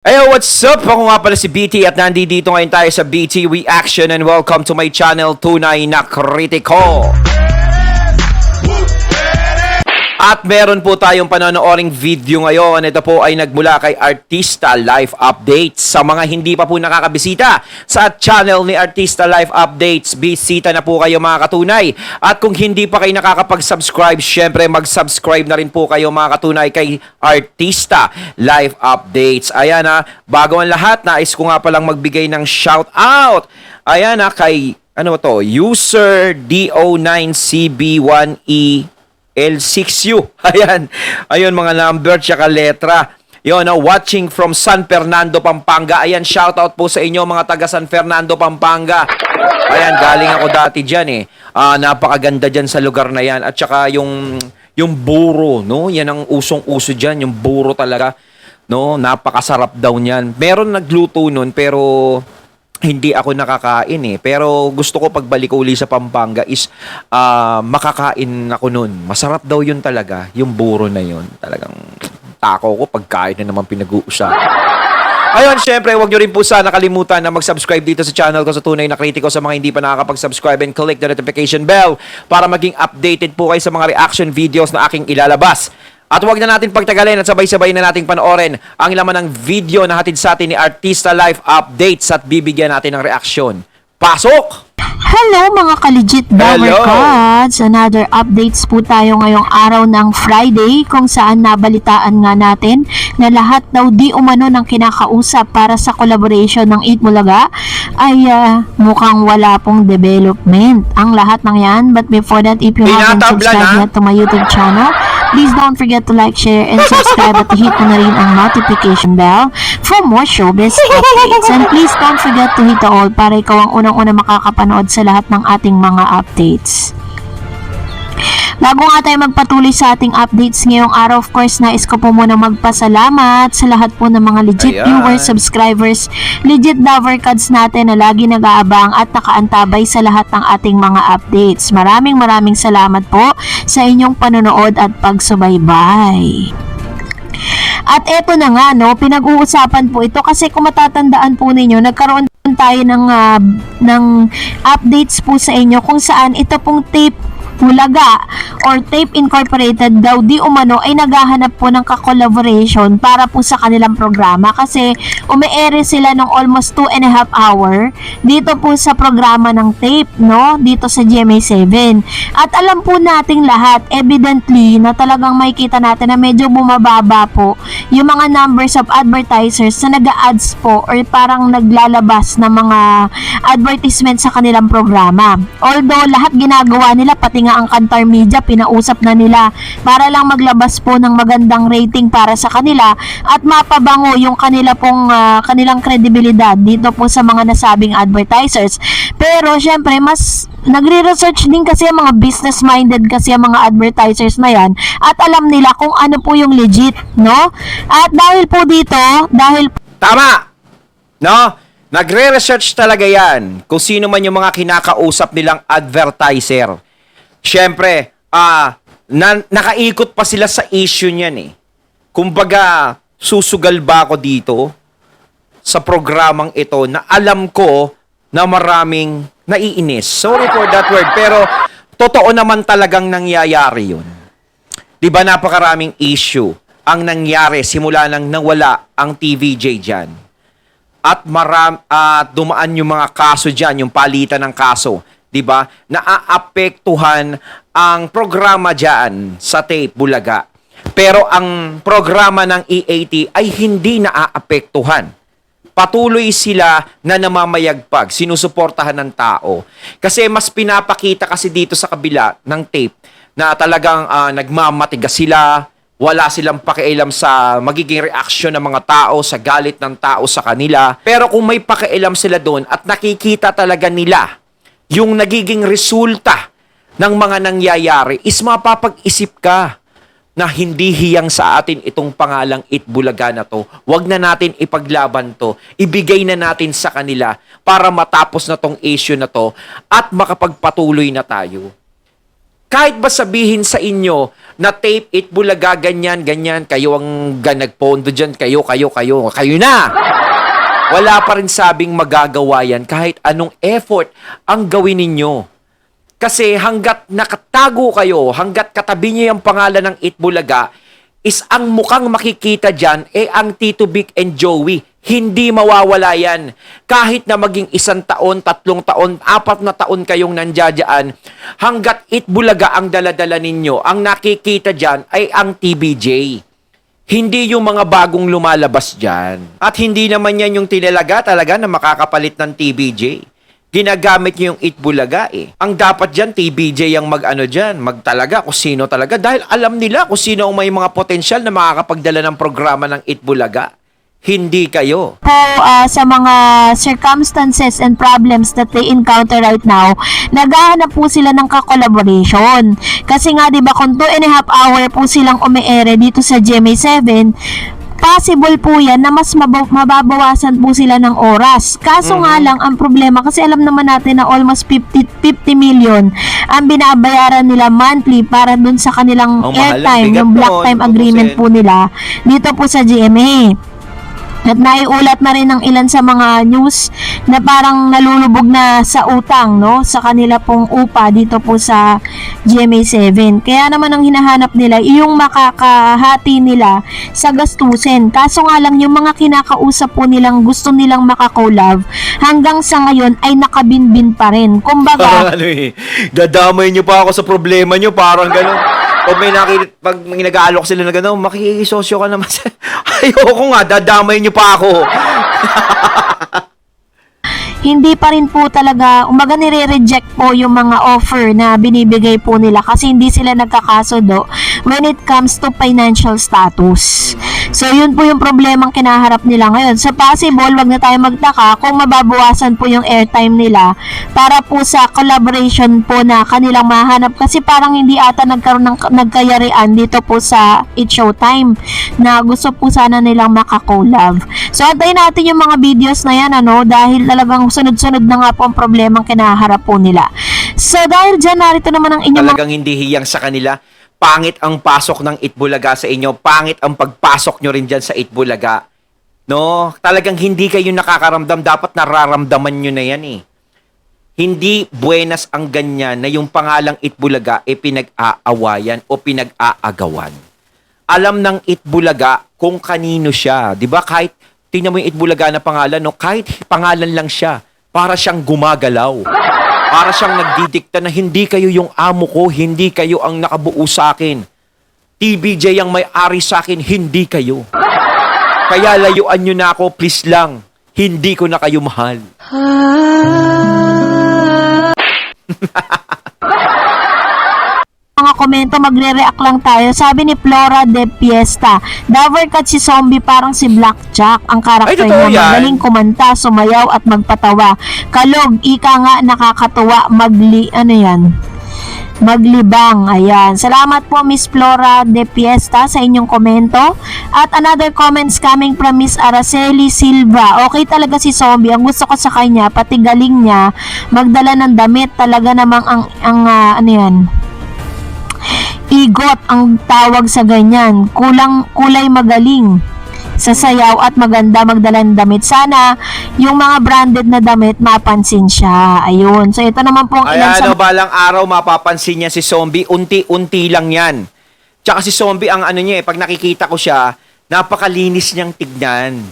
Hey, what's up? Ako nga pala si BT at nandito ngayon tayo sa BT Reaction and welcome to my channel, Tunay na Kritiko. At meron po tayong panonooring video ngayon. Ito po ay nagmula kay Artista Life Updates. Sa mga hindi pa po nakakabisita sa channel ni Artista Life Updates, bisita na po kayo mga katunay. At kung hindi pa kayo nakakapag-subscribe, syempre mag-subscribe na rin po kayo mga katunay kay Artista Life Updates. Ayan ha, bago ang lahat, nais ko nga palang magbigay ng shout out. Ayan ha, kay user DO9CB1E L6U. Ayan. Ayun mga number tsaka letra. Yun, watching from San Fernando, Pampanga. Ayan, shoutout po sa inyo mga taga San Fernando, Pampanga. Ayan, galing ako dati dyan eh. Napakaganda dyan sa lugar na yan. At saka yung buro, no? Yan ang usong-uso dyan, yung buro talaga. No? Napakasarap daw niyan. Meron nagluto nun pero hindi ako nakakain eh. Pero gusto ko pagbalik uli sa Pampanga is makakain ako nun. Masarap daw yun talaga. Yung buro na yun. Talagang tako ko pagkain na naman pinag-uusapan. Ayun, syempre, huwag nyo rin po sana nakalimutan na mag-subscribe dito sa channel ko sa Tunay na Kritiko sa mga hindi pa nakakapag-subscribe and click the notification bell para maging updated po kayo sa mga reaction videos na aking ilalabas. At huwag na natin pagtagalin at sabay-sabay na nating panoorin ang laman ng video na hatid sa atin ni Artista Life Updates at bibigyan natin ng reaksyon. Pasok! Hello mga ka-legit Dower Cards! Another updates po tayo ngayong araw ng Friday kung saan nabalitaan nga natin na lahat daw di umano ng kinakausap para sa collaboration ng Eat Bulaga ay mukhang wala pong development ang lahat ng yan. But before that, if you haven't subscribed yet to my YouTube channel, please don't forget to like, share, and subscribe at hit mo na rin ang notification bell for more showbiz updates. And please don't forget to hit the all para ikaw ang unang-una makakapanood sa lahat ng ating mga updates. Bago nga tayo magpatuloy sa ating updates ngayong araw, of course, nais ko po muna magpasalamat sa lahat po ng mga legit viewers, subscribers, legit Dower Cards natin na lagi nag-aabang at nakaantabay sa lahat ng ating mga updates. Maraming salamat po sa inyong panonood at pagsubaybay. At eto na nga, no, pinag-uusapan po ito kasi kung matatandaan po ninyo, nagkaroon tayo ng updates po sa inyo kung saan ito pong tape Bulaga or Tape Incorporated daw di umano ay naghahanap po ng ka-collaboration para po sa kanilang programa kasi umi-ere sila ng almost 2.5 hour dito po sa programa ng Tape, no? Dito sa GMA7. At alam po nating lahat, evidently, na talagang makikita natin na medyo bumababa po yung mga numbers of advertisers na nag-a-ads po or parang naglalabas ng mga advertisement sa kanilang programa. Although lahat ginagawa nila, pati nga ang Kantar Media, pinausap na nila para lang maglabas po ng magandang rating para sa kanila at mapabango yung kanilang kredibilidad dito po sa mga nasabing advertisers. Pero syempre, mas nagre-research din kasi ang mga business-minded kasi ang mga advertisers na yan at alam nila kung ano po yung legit, no? At dahil po dito, Tama! No? Nagre-research talaga yan kung sino man yung mga kinakausap nilang advertiser. Siyempre, nakaikot pa sila sa issue niyan eh. Kumbaga, susugal ba ako dito sa programang ito na alam ko na maraming naiinis. Sorry for that word, pero totoo naman talagang nangyayari yun. Diba napakaraming issue ang nangyari simula nang nawala ang TVJ dyan. At dumaan yung mga kaso dyan, yung palitan ng kaso. Diba? Naaapektuhan ang programa dyan sa Tape Bulaga. Pero ang programa ng EAT ay hindi naaapektuhan. Patuloy sila na namamayagpag, sinusuportahan ng tao. Kasi mas pinapakita kasi dito sa kabila ng Tape na talagang nagmamatigas sila, wala silang pakialam sa magiging reaksyon ng mga tao, sa galit ng tao sa kanila. Pero kung may pakialam sila doon at nakikita talaga nila yung nagiging resulta ng mga nangyayari, is mapapag-isip ka na hindi hiyang sa atin itong pangalang Eat Bulaga na to. Huwag na natin ipaglaban to. Ibigay na natin sa kanila para matapos na tong issue na to at makapagpatuloy na tayo. Kahit ba sabihin sa inyo na tape it Bulaga, ganyan, ganyan, kayo ang nagpondo dyan, kayo na! Wala pa rin sabing magagawa yan kahit anong effort ang gawin ninyo. Kasi hanggat nakatago kayo, hanggat katabi niyo yung pangalan ng Itbulaga, is ang mukhang makikita dyan, ang Tito Vic and Joey. Hindi mawawala yan. Kahit na maging 1 taon, 3 taon, 4 na taon kayong nandiyadyaan, hanggat Itbulaga ang daladala ninyo, ang nakikita dyan ay ang TBJ. Hindi yung mga bagong lumalabas dyan. At hindi naman yan yung tinalaga talaga na makakapalit ng TBJ. Ginagamit nyo yung Itbulaga eh. Ang dapat dyan, TBJ ang magtalaga kung sino talaga. Dahil alam nila kung sino ang may mga potensyal na makakapagdala ng programa ng Itbulaga. Hindi kayo. Sa mga circumstances and problems that they encounter right now, naghahanap po sila ng ka-collaboration. Kasi nga, di ba, kung 2.5 hour po silang umiere dito sa GMA7, possible po yan na mas mababawasan po sila ng oras. Kaso nga lang, ang problema, kasi alam naman natin na almost 50 million ang binabayaran nila monthly para dun sa kanilang Ang mahal, airtime, bigat yung black nun, time agreement po nila dito po sa GMA. At naiulat na rin ng ilan sa mga news na parang nalulubog na sa utang, no? Sa kanila pong upa dito po sa GMA7. Kaya naman ang hinahanap nila, yung makakahati nila sa gastusin. Kaso nga lang, yung mga kinakausap po nilang gusto nilang makakolab, hanggang sa ngayon ay nakabinbin pa rin. Kumbaga, Dadamay nyo pa ako sa problema nyo, parang gano'n. Pag may nag-aalok sila na gano'n, makikisosyo ka naman. Ayoko nga, dadamay nyo pa ako. hindi pa rin po talaga, umaga nire-reject po yung mga offer na binibigay po nila kasi hindi sila nagkakasundo when it comes to financial status. So, yun po yung problemang kinaharap nila ngayon. So, possible, wag na tayo magtaka kung mababawasan po yung airtime nila para po sa collaboration po na kanilang mahanap kasi parang hindi ata nagkaroon ng nagkayarian dito po sa It's Showtime na gusto po sana nilang makakolab. So, antayin natin yung mga videos na yan, dahil talagang sunod-sunod na nga po ang problemang kinaharap po nila. So, dahil dyan, narito naman ang inyong Talagang hindi hiyang sa kanila. Pangit ang pasok ng Itbulaga sa inyo. Pangit ang pagpasok nyo rin dyan sa Itbulaga. No? Talagang hindi kayo nakakaramdam. Dapat nararamdaman nyo na yan eh. Hindi buenas ang ganyan na yung pangalang Itbulaga pinag-aawayan o pinag-aagawan. Alam ng Itbulaga kung kanino siya. Di ba? Kahit tingnan mo yung Itbulaga na pangalan, no? Kahit pangalan lang siya, para siyang gumagalaw. Para siyang nagdidikta na hindi kayo yung amo ko, hindi kayo ang nakabuo sa akin. TBJ ang may-ari sa akin, hindi kayo. Kaya layuan nyo na ako, please lang. Hindi ko na kayo mahal. mga komento, magre-react lang tayo. Sabi ni Flora de Fiesta, Davercat si zombie parang si Blackjack. Ang karakter Ay, totoo niya, yan. magaling kumanta, sumayaw at magpatawa. Kalog, ika nga nakakatuwa, maglibang. Ayan. Salamat po Miss Flora de Fiesta sa inyong komento. At another comments coming from Miss Araceli Silva. Okay talaga si zombie. Ang gusto ko sa kanya, pati galing niya, magdala ng damit. Talaga namang igot ang tawag sa ganyan. Kulay magaling sa sayaw at maganda magdala ng damit. Sana yung mga branded na damit mapansin siya. Ayun. So ito naman po ang ilan sa balang araw mapapansin niya si Zombie. Unti-unti lang yan. Tsaka si Zombie, ang niya pag nakikita ko siya, napakalinis niyang tignan.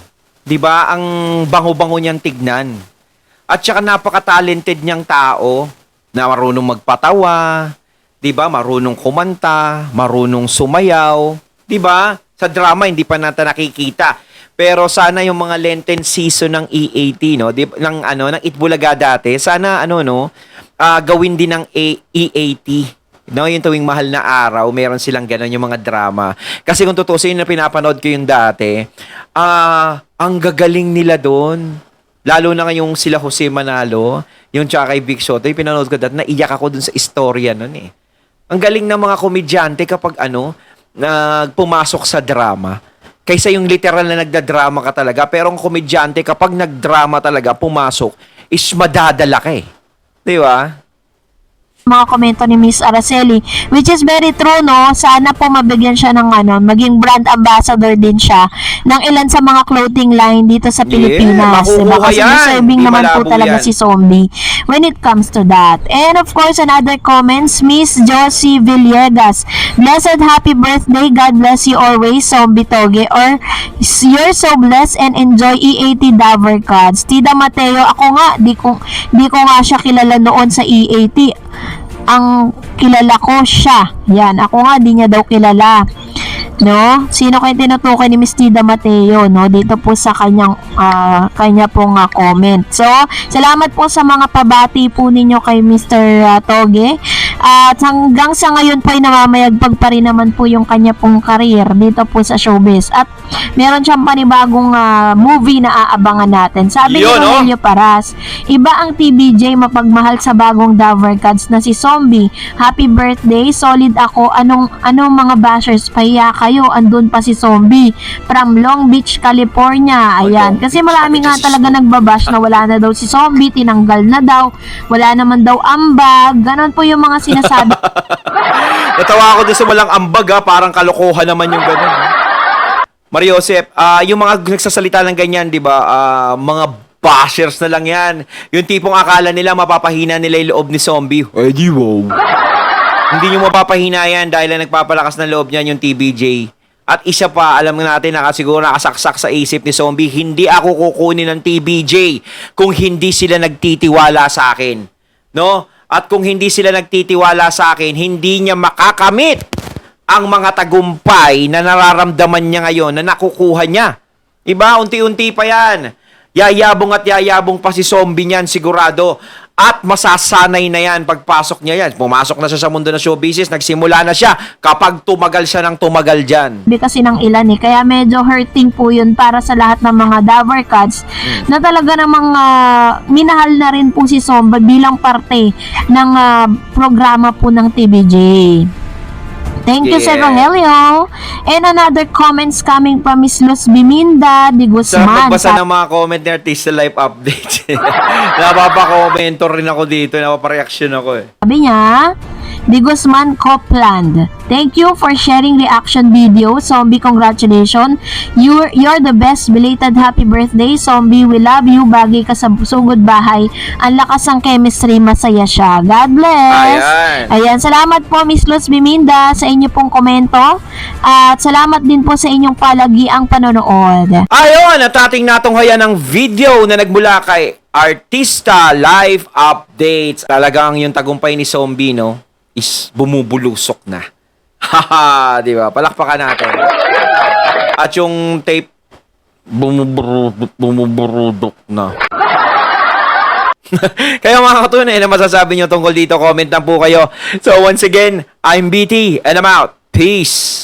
'Di ba? Ang bango-bango niyang tignan. At tsaka napaka-talented niyang tao na marunong magpatawa, 'di ba? Marunong kumanta, marunong sumayaw, 'di ba? Sa drama hindi pa natin nakikita. Pero sana yung mga Lenten season ng EAT, no, ng Itbulaga dati, sana gawin din ng EAT. No, yung tuwing mahal na araw, meron silang ganun yung mga drama. Kasi kung tutusin na pinapanood ko yung dati, ang gagaling nila doon. Lalo na ngayong sila Jose Manalo, yung tsaka kay Vic Soto, yung pinanood ko dati, naiyak ako dun sa istorya nun eh. Ang galing ng mga komedyante kapag pumasok sa drama. Kaysa yung literal na nagdadrama ka talaga. Pero ang komedyante, kapag nagdrama talaga, pumasok, is madadala ka eh. Di ba? mga komento ni Miss Araceli, which is very true, no? Sana po mabigyan siya ng maging brand ambassador din siya ng ilan sa mga clothing line dito sa Pilipinas, diba? makukuha Kasi yan. deserving Di naman po malabo talaga yan. si Zombie when it comes to that. And of course, another comments, Miss Josie Villegas, blessed happy birthday, God bless you always, Zombie Toge, or you're so blessed and enjoy EAT Dover Cards. Tida Mateo, ako nga, di ko nga siya kilala noon sa EAT. Ang kilala ko siya. Yan, ako nga di niya daw kilala. No? Sino kayo tinutukoy ni Miss Tida Mateo, no? Dito po sa kanya pong comment. So, salamat po sa mga pabati po ninyo kay Mr. Toge. At hanggang sa ngayon po ay namamayagpag pa rin naman po yung kanya pong career dito po sa showbiz. At meron siyang panibagong movie na aabangan natin. Sabi ni Yun, oh. Rogelio Paras, iba ang TBJ mapagmahal sa bagong Dover Cards na si Zombie. Happy birthday, solid ako. Anong mga bashers, pahiya kayo, andun pa si Zombie from Long Beach, California. Ayan, kasi marami nga talaga nagbabash na wala na daw si Zombie, tinanggal na daw, wala naman daw ambag, ganon po yung mga sinasabi. Natawa ako doon sa walang ambag, parang kalokohan naman yung ganun. Mario Joseph, yung mga nagsasalita ng ganyan, di ba, mga bashers na lang yan. Yung tipong akala nila mapapahina nila yung loob ni Zombie. Eh di wow. Hindi nyo mapapahina yan dahil lang nagpapalakas ng loob niyan yung TBJ. At isa pa, alam natin na siguro nakasaksak sa isip ni Zombie, hindi ako kukunin ng TBJ kung hindi sila nagtitiwala sa akin. No? At kung hindi sila nagtitiwala sa akin, hindi niya makakamit ang mga tagumpay na nararamdaman niya ngayon na nakukuha niya. Iba, unti-unti pa yan. Yayabong at yayabong pa si Zombie niyan, sigurado. At masasanay na yan pagpasok niya yan. Pumasok na siya sa mundo ng show business, nagsimula na siya kapag tumagal siya ng tumagal dyan. Kasi ng ilan kaya medyo hurting po yun para sa lahat ng mga Dover Cats na talaga namang minahal na rin po si Zombie bilang parte ng programa po ng TVJ. Thank you, Sir Yeah. Rogelio. And another comments coming from Miss Luz Biminda de Sa Guzman. magbasa ng mga comment ni Artista Life Update. Napapakomento rin ako dito, napapareaction ako eh. Sabi niya, De Guzman Copland, thank you for sharing reaction video. Zombie, congratulations. You're the best. Belated happy birthday, Zombie. We love you. Bagay ka sa sugod bahay. Ang lakas ng chemistry, masaya siya. God bless. Ayan. Salamat po, Miss Luz Biminda, sa inyo pong komento. At salamat din po sa inyong palagiang panonood. Ayon, at ating natunghayan ng video na nagmula kay Artista Live Updates. Talagang yung tagumpay ni Zombie, no, is bumubulusok na. Haha, di ba? Palakpakan natin. At yung tape, bumuburudok na. Kaya mga katunay na masasabi nyo tungkol dito, comment lang po kayo. So once again, I'm BT and I'm out. Peace!